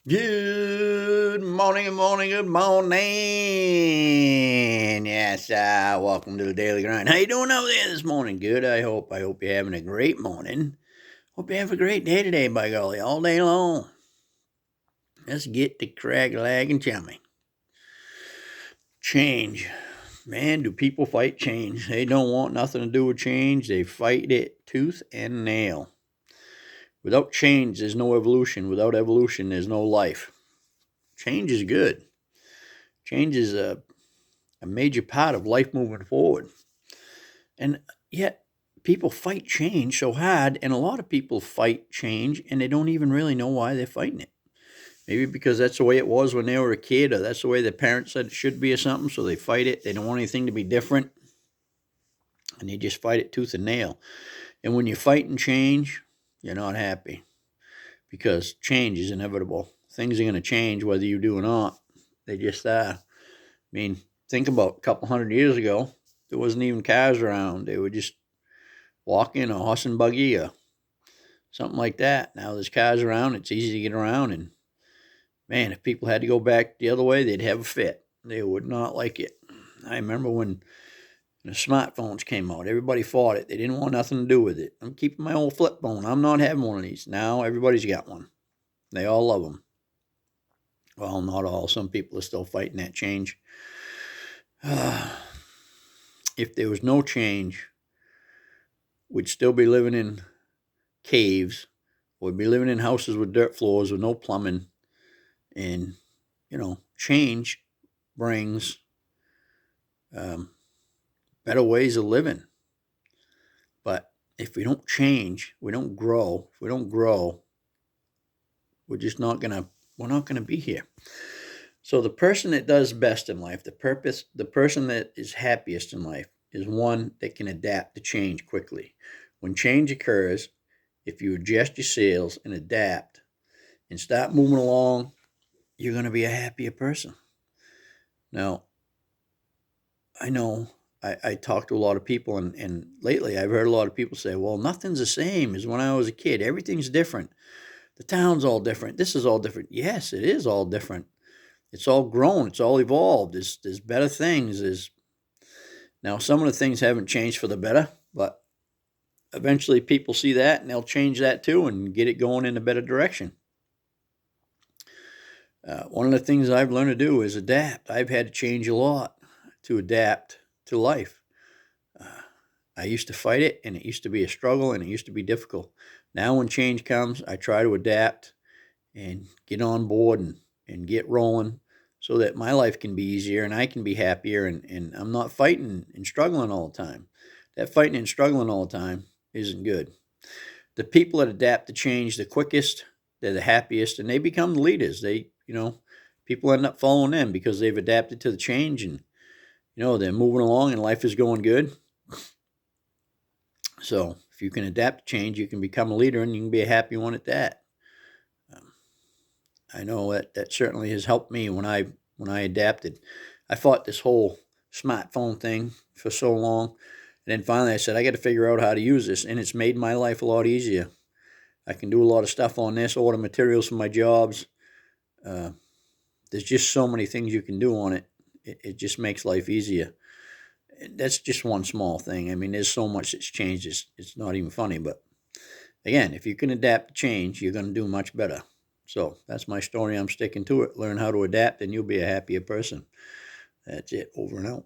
Good morning, good morning, good morning. Yes, welcome to the Daily Grind. How you doing out there this morning? Good, I hope. I hope you're having a great morning. Hope you have a great day today, by golly, all day long. Let's get to crag, lag, and chummy. Change. Man, do people fight change? They don't want nothing to do with change. They fight it tooth and nail. Without change, there's no evolution. Without evolution, there's no life. Change is good. Change is a major part of life moving forward. And yet, people fight change so hard, and a lot of people fight change and they don't even really know why they're fighting it. Maybe because that's the way it was when they were a kid, or that's the way their parents said it should be, or something, so they fight it. They don't want anything to be different, and they just fight it tooth and nail. And when you're fighting change, you're not happy because change is inevitable. Things are going to change whether you do or not. They just are. I mean, think about a couple hundred years ago, there wasn't even cars around. They were just walking a horse and buggy or something like that. Now there's cars around. It's easy to get around. And man, if people had to go back the other way, they'd have a fit. They would not like it. I remember when the smartphones came out, everybody fought it. They didn't want nothing to do with it. I'm keeping my old flip phone. I'm not having one of these. Now everybody's got one. They all love them. Well, not all. Some people are still fighting that change. If there was no change, we'd still be living in caves. We'd be living in houses with dirt floors with no plumbing. And, change brings better ways of living. But if we don't change, we don't grow. If we don't grow, we're just we're not gonna be here. So the person that does best in life, the person that is happiest in life is one that can adapt to change quickly. When change occurs, if you adjust your sails and adapt and start moving along, you're going to be a happier person. Now, I know I talk to a lot of people, and lately I've heard a lot of people say, well, nothing's the same as when I was a kid. Everything's different. The town's all different. This is all different. Yes, it is all different. It's all grown. It's all evolved. There's better things. Now, some of the things haven't changed for the better, but eventually people see that and they'll change that too and get it going in a better direction. One of the things I've learned to do is adapt. I've had to change a lot to adapt to life. Uh, I used to fight it, and it used to be a struggle, and it used to be difficult. Now, when change comes, I try to adapt and get on board and get rolling so that my life can be easier and I can be happier, and I'm not fighting and struggling all the time. That fighting and struggling all the time isn't good. The people that adapt to change the quickest, they're the happiest, and they become the leaders. People end up following them because they've adapted to the change, and they're moving along and life is going good. So if you can adapt to change, you can become a leader, and you can be a happy one at that. Um, I know that certainly has helped me when I adapted. I fought this whole smartphone thing for so long, and then finally I said I got to figure out how to use this, and it's made my life a lot easier. I can do a lot of stuff on this, order materials for my jobs. Uh, there's just so many things you can do on it. It just makes life easier. That's just one small thing. I mean, there's so much that's changed. It's not even funny. But again, if you can adapt to change, you're going to do much better. So that's my story. I'm sticking to it. Learn how to adapt, and you'll be a happier person. That's it. Over and out.